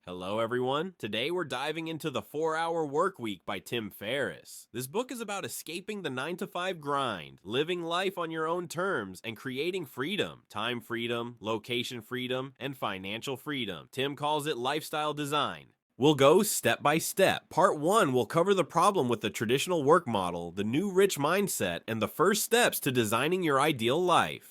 Hello, everyone. Today we're diving into The 4-Hour Workweek by Tim Ferriss. This book is about escaping the 9-to-5 grind, living life on your own terms, and creating freedom. Time freedom, location freedom, and financial freedom. Tim calls it lifestyle design. We'll go step by step. Part 1 will cover the problem with the traditional work model, the new rich mindset, and the first steps to designing your ideal life.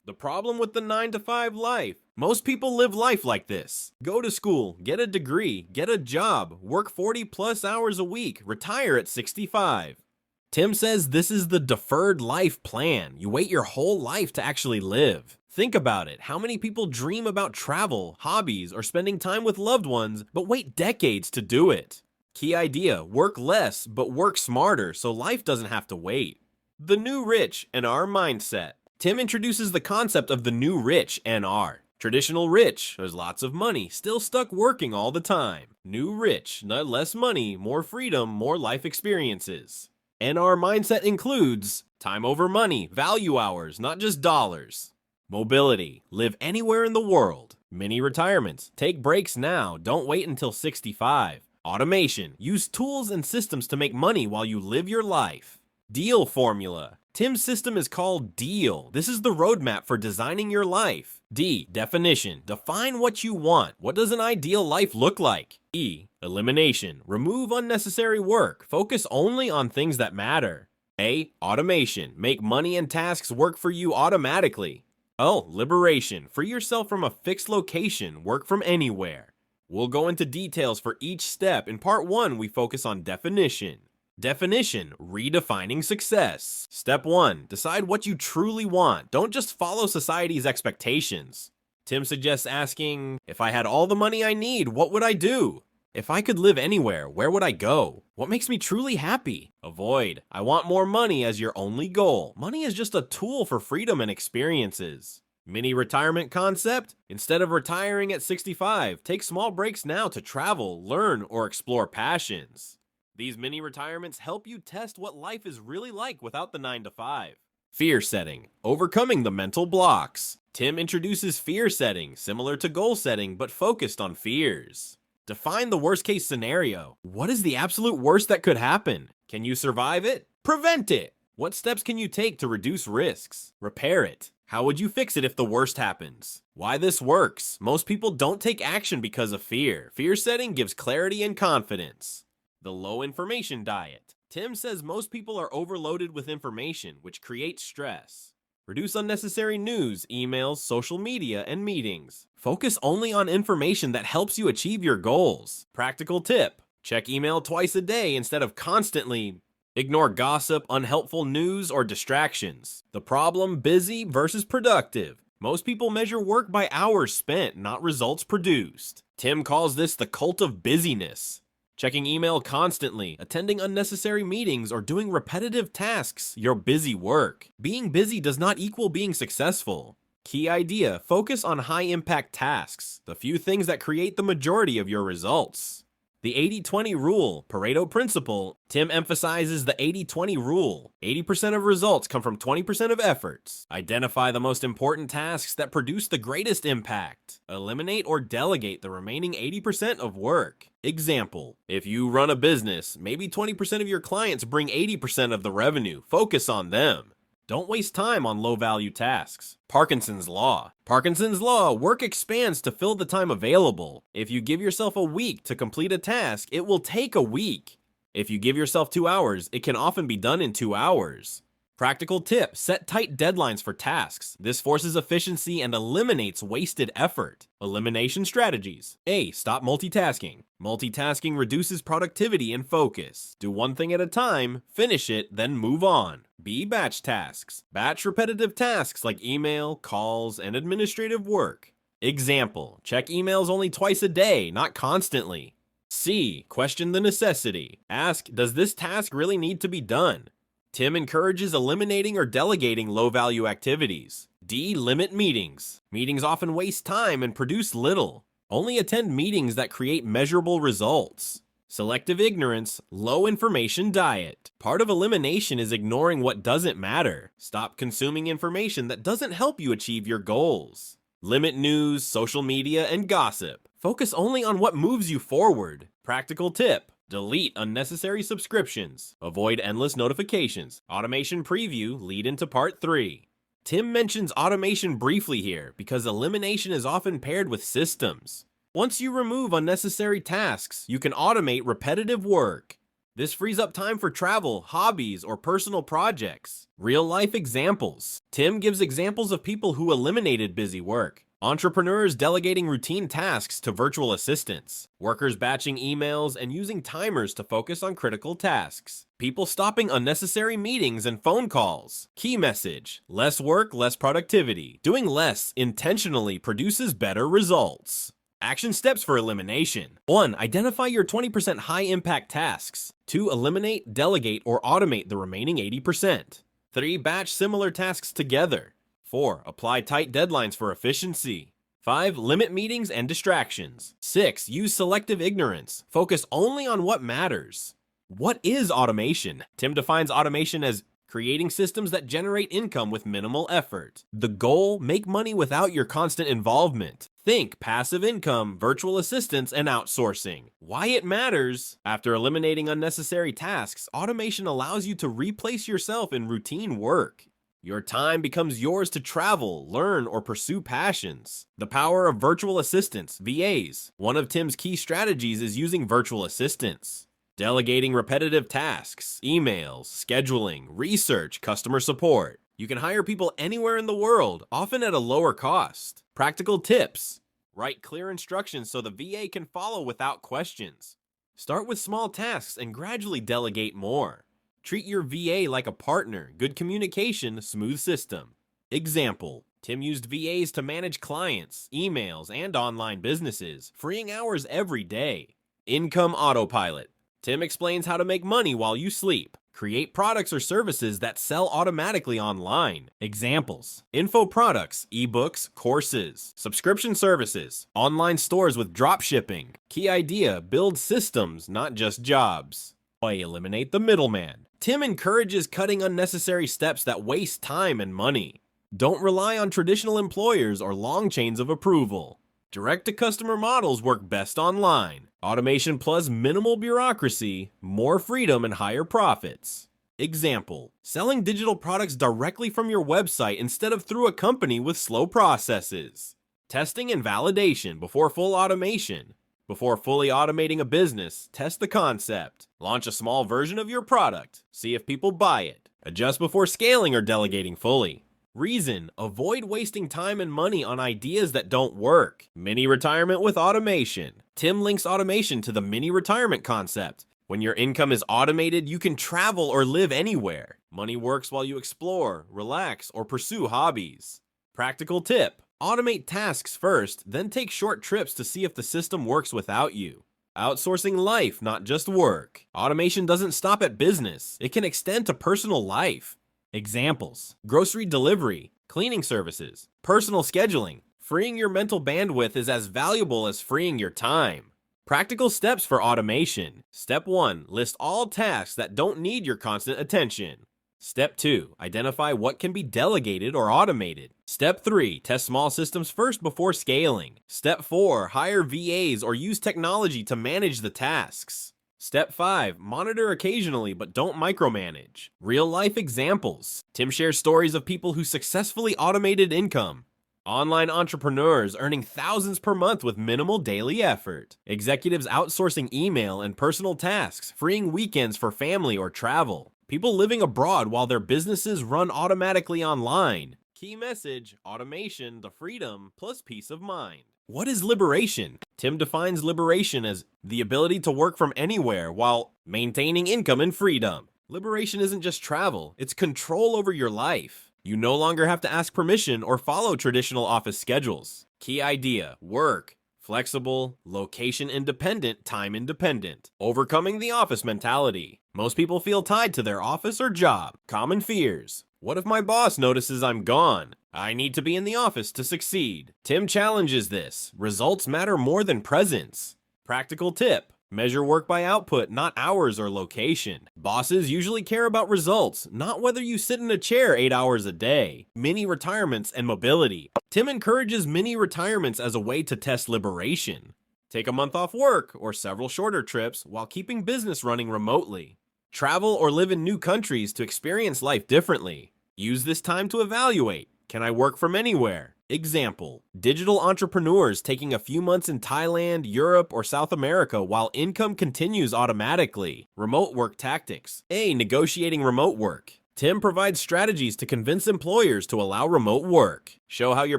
The problem with the 9-to-5 life. Most people live life like this. Go to school, get a degree, get a job, work 40 plus hours a week, retire at 65. Tim says this is the deferred life plan. You wait your whole life to actually live. Think about it. How many people dream about travel, hobbies, or spending time with loved ones, but wait decades to do it? Key idea, work less, but work smarter so life doesn't have to wait. The new rich and our mindset. Tim introduces the concept of the new rich, NR. Traditional rich, there's lots of money, still stuck working all the time. New rich, not less money, more freedom, more life experiences. NR mindset includes time over money, value hours, not just dollars. Mobility, live anywhere in the world. Mini retirements, take breaks now, don't wait until 65. Automation, use tools and systems to make money while you live your life. Deal formula. Tim's system is called DEAL. This is the roadmap for designing your life. D, definition. Define what you want. What does an ideal life look like? E, elimination. Remove unnecessary work. Focus only on things that matter. A, automation. Make money and tasks work for you automatically. O, liberation. Free yourself from a fixed location. Work from anywhere. We'll go into details for each step. In part 1, we focus on definition. Definition, redefining success. Step 1, decide what you truly want. Don't just follow society's expectations. Tim suggests asking, if I had all the money I need, what would I do? If I could live anywhere, where would I go? What makes me truly happy? Avoid, I want more money as your only goal. Money is just a tool for freedom and experiences. Mini retirement concept? Instead of retiring at 65, take small breaks now to travel, learn, or explore passions. These mini retirements help you test what life is really like without the 9-to-5. Fear setting, overcoming the mental blocks. Tim introduces fear setting, similar to goal setting, but focused on fears. Define the worst case scenario. What is the absolute worst that could happen? Can you survive it? Prevent it. What steps can you take to reduce risks? Repair it. How would you fix it if the worst happens? Why this works. Most people don't take action because of fear. Fear setting gives clarity and confidence. The low information diet. Tim says most people are overloaded with information, which creates stress. Reduce unnecessary news, emails, social media, and meetings. Focus only on information that helps you achieve your goals. Practical tip. Check email twice a day instead of constantly. Ignore gossip, unhelpful news, or distractions. The problem, busy versus productive. Most people measure work by hours spent, not results produced. Tim calls this the cult of busyness. Checking email constantly, attending unnecessary meetings, or doing repetitive tasks, your busy work. Being busy does not equal being successful. Key idea, focus on high-impact tasks, the few things that create the majority of your results. The 80-20 rule, Pareto principle. Tim emphasizes the 80-20 rule. 80% of results come from 20% of efforts. Identify the most important tasks that produce the greatest impact. Eliminate or delegate the remaining 80% of work. Example, if you run a business, maybe 20% of your clients bring 80% of the revenue. Focus on them. Don't waste time on low-value tasks. Parkinson's law. Parkinson's law, work expands to fill the time available. If you give yourself a week to complete a task, it will take a week. If you give yourself 2 hours, it can often be done in 2 hours. Practical tip, set tight deadlines for tasks. This forces efficiency and eliminates wasted effort. Elimination strategies. A, stop multitasking. Multitasking reduces productivity and focus. Do one thing at a time, finish it, then move on. B, batch tasks. Batch repetitive tasks like email, calls, and administrative work. Example, check emails only twice a day, not constantly. C, question the necessity. Ask, does this task really need to be done? Tim encourages eliminating or delegating low-value activities. D, limit meetings. Meetings often waste time and produce little. Only attend meetings that create measurable results. Selective ignorance, low information diet. Part of elimination is ignoring what doesn't matter. Stop consuming information that doesn't help you achieve your goals. Limit news, social media, and gossip. Focus only on what moves you forward. Practical tip: delete unnecessary subscriptions. Avoid endless notifications. Automation preview lead into part 3. Tim mentions automation briefly here because elimination is often paired with systems. Once you remove unnecessary tasks, you can automate repetitive work. This frees up time for travel, hobbies, or personal projects. Real-life examples. Tim gives examples of people who eliminated busy work. Entrepreneurs delegating routine tasks to virtual assistants. Workers batching emails and using timers to focus on critical tasks. People stopping unnecessary meetings and phone calls. Key message: less work, less productivity. Doing less intentionally produces better results. Action steps for elimination. 1. Identify your 20% high-impact tasks. 2. Eliminate, delegate, or automate the remaining 80%. 3. Batch similar tasks together. 4. Apply tight deadlines for efficiency. 5. Limit meetings and distractions. 6. Use selective ignorance. Focus only on what matters. What is automation? Tim defines automation as creating systems that generate income with minimal effort. The goal: make money without your constant involvement. Think passive income, virtual assistants, and outsourcing. Why it matters: after eliminating unnecessary tasks, automation allows you to replace yourself in routine work. Your time becomes yours to travel, learn, or pursue passions. The power of virtual assistants, VAs. One of Tim's key strategies is using virtual assistants. Delegating repetitive tasks, emails, scheduling, research, customer support. You can hire people anywhere in the world, often at a lower cost. Practical tips: write clear instructions so the VA can follow without questions. Start with small tasks and gradually delegate more. Treat your VA like a partner. Good communication, smooth system. Example: Tim used VAs to manage clients, emails, and online businesses, freeing hours every day. Income autopilot. Tim explains how to make money while you sleep. Create products or services that sell automatically online. Examples: info products, ebooks, courses. Subscription services, online stores with drop shipping. Key idea: build systems, not just jobs. Eliminate the middleman. Tim encourages cutting unnecessary steps that waste time and money. Don't rely on traditional employers or long chains of approval. Direct-to-customer models work best online. Automation plus minimal bureaucracy, more freedom and higher profits. Example: selling digital products directly from your website instead of through a company with slow processes. Testing and validation before full automation. Before fully automating a business, test the concept. Launch a small version of your product. See if people buy it. Adjust before scaling or delegating fully. Reason: avoid wasting time and money on ideas that don't work. Mini retirement with automation. Tim links automation to the mini retirement concept. When your income is automated, you can travel or live anywhere. Money works while you explore, relax, or pursue hobbies. Practical tip: automate tasks first, then take short trips to see if the system works without you. Outsourcing life, not just work. Automation doesn't stop at business. It can extend to personal life. Examples: grocery delivery, cleaning services, personal scheduling. Freeing your mental bandwidth is as valuable as freeing your time. Practical steps for automation. Step 1. List all tasks that don't need your constant attention. Step 2. Identify what can be delegated or automated. Step 3. Test small systems first before scaling. Step 4. Hire VAs or use technology to manage the tasks. Step 5. Monitor occasionally, but don't micromanage. Real-life examples. Tim shares stories of people who successfully automated income. Online entrepreneurs earning thousands per month with minimal daily effort. Executives outsourcing email and personal tasks, freeing weekends for family or travel. People living abroad while their businesses run automatically online. Key message: automation, the freedom, plus peace of mind. What is liberation? Tim defines liberation as the ability to work from anywhere while maintaining income and freedom. Liberation isn't just travel, it's control over your life. You no longer have to ask permission or follow traditional office schedules. Key idea: work, flexible, location independent, time independent. Overcoming the office mentality. Most people feel tied to their office or job. Common fears: what if my boss notices I'm gone? I need to be in the office to succeed. Tim challenges this. Results matter more than presence. Practical tip: measure work by output, not hours or location. Bosses usually care about results, not whether you sit in a chair 8 hours a day. Mini retirements and mobility. Tim encourages mini retirements as a way to test liberation. Take a month off work or several shorter trips while keeping business running remotely. Travel or live in new countries to experience life differently. Use this time to evaluate. Can I work from anywhere? Example, digital entrepreneurs taking a few months in Thailand, Europe, or South America while income continues automatically. Remote work tactics. A. Negotiating remote work. Tim provides strategies to convince employers to allow remote work. Show how your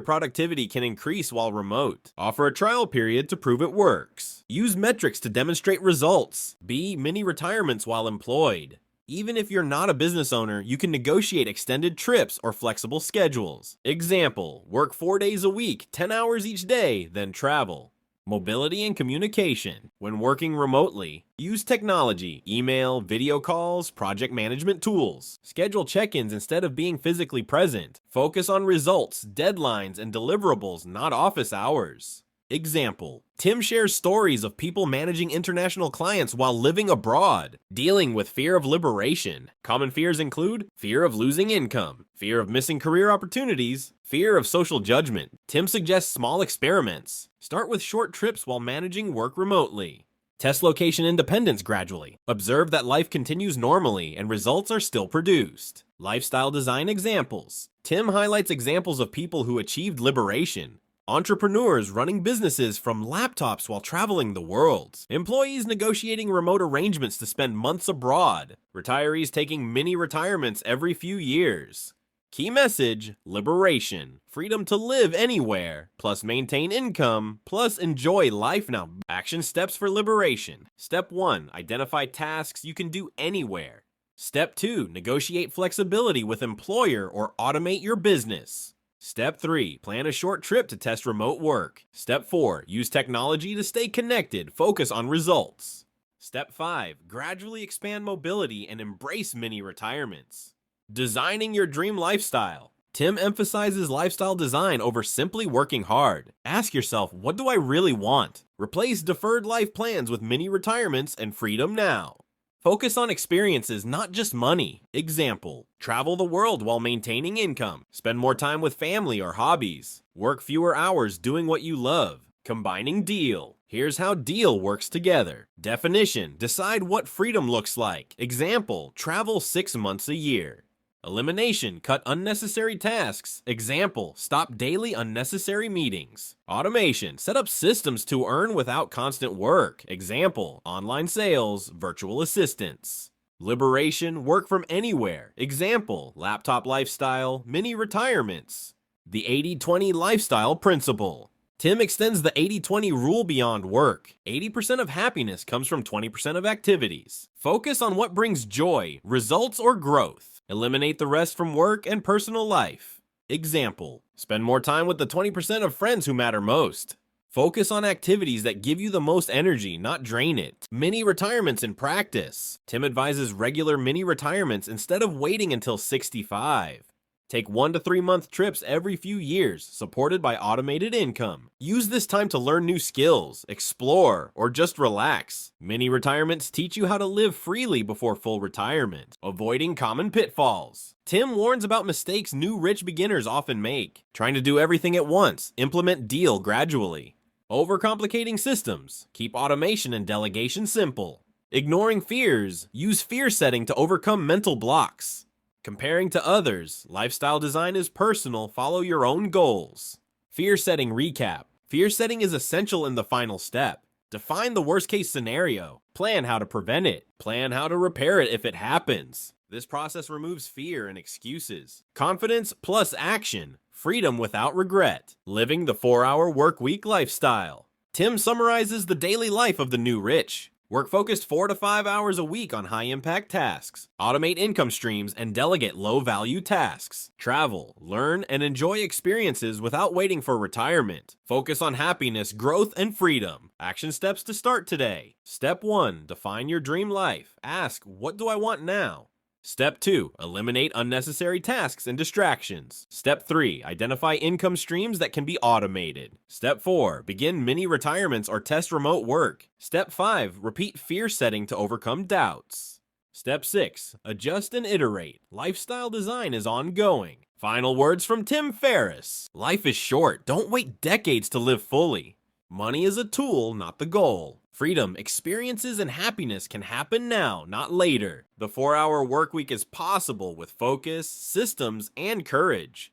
productivity can increase while remote. Offer a trial period to prove it works. Use metrics to demonstrate results. B. Mini retirements while employed. Even if you're not a business owner, you can negotiate extended trips or flexible schedules. Example, work 4 days a week, 10 hours each day, then travel. Mobility and communication. When working remotely, use technology, email, video calls, project management tools. Schedule check-ins instead of being physically present. Focus on results, deadlines, and deliverables, not office hours. Example, Tim shares stories of people managing international clients while living abroad, dealing with fear of liberation. Common fears include fear of losing income, fear of missing career opportunities, fear of social judgment. Tim suggests small experiments. Start with short trips while managing work remotely. Test location independence gradually. Observe that life continues normally and results are still produced. Lifestyle design examples. Tim highlights examples of people who achieved liberation. Entrepreneurs running businesses from laptops while traveling the world. Employees negotiating remote arrangements to spend months abroad. Retirees taking mini retirements every few years. Key message, liberation. Freedom to live anywhere, plus maintain income, plus enjoy life now. Action steps for liberation. Step 1, identify tasks you can do anywhere. Step 2, negotiate flexibility with employer or automate your business. Step 3, plan a short trip to test remote work. Step 4, use technology to stay connected, focus on results. Step 5, gradually expand mobility and embrace mini retirements. Designing your dream lifestyle. Tim emphasizes lifestyle design over simply working hard. Ask yourself, what do I really want? Replace deferred life plans with mini retirements and freedom now. Focus on experiences, not just money. Example, travel the world while maintaining income. Spend more time with family or hobbies. Work fewer hours doing what you love. Combining deal. Here's how deal works together. Definition, decide what freedom looks like. Example, travel 6 months a year. Elimination, cut unnecessary tasks. Example, stop daily unnecessary meetings. Automation, set up systems to earn without constant work. Example, online sales, virtual assistants. Liberation, work from anywhere. Example, laptop lifestyle, mini retirements. The 80-20 lifestyle principle. Tim extends the 80-20 rule beyond work. 80% of happiness comes from 20% of activities. Focus on what brings joy, results, or growth. Eliminate the rest from work and personal life. Example, spend more time with the 20% of friends who matter most. Focus on activities that give you the most energy, not drain it. Mini retirements in practice. Tim advises regular mini retirements instead of waiting until 65. Take 1 to 3 month trips every few years, supported by automated income. Use this time to learn new skills, explore, or just relax. Mini retirements teach you how to live freely before full retirement, avoiding common pitfalls. Tim warns about mistakes new rich beginners often make. Trying to do everything at once, implement deal gradually. Overcomplicating systems, keep automation and delegation simple. Ignoring fears, use fear setting to overcome mental blocks. Comparing to others, lifestyle design is personal, follow your own goals. Fear setting recap. Fear setting is essential in the final step. Define the worst case scenario. Plan how to prevent it. Plan how to repair it if it happens. This process removes fear and excuses. Confidence plus action. Freedom without regret. Living the 4-hour work week lifestyle. Tim summarizes the daily life of the new rich. Work focused 4 to 5 hours a week on high-impact tasks. Automate income streams and delegate low-value tasks. Travel, learn, and enjoy experiences without waiting for retirement. Focus on happiness, growth, and freedom. Action steps to start today. Step 1, define your dream life. Ask, what do I want now? Step 2, eliminate unnecessary tasks and distractions. Step 3, identify income streams that can be automated. Step 4, begin mini retirements or test remote work. Step 5, repeat fear setting to overcome doubts. Step 6, adjust and iterate. Lifestyle design is ongoing. Final words from Tim Ferriss. Life is short. Don't wait decades to live fully. Money is a tool, not the goal. Freedom, experiences, and happiness can happen now, not later. The 4-hour workweek is possible with focus, systems, and courage.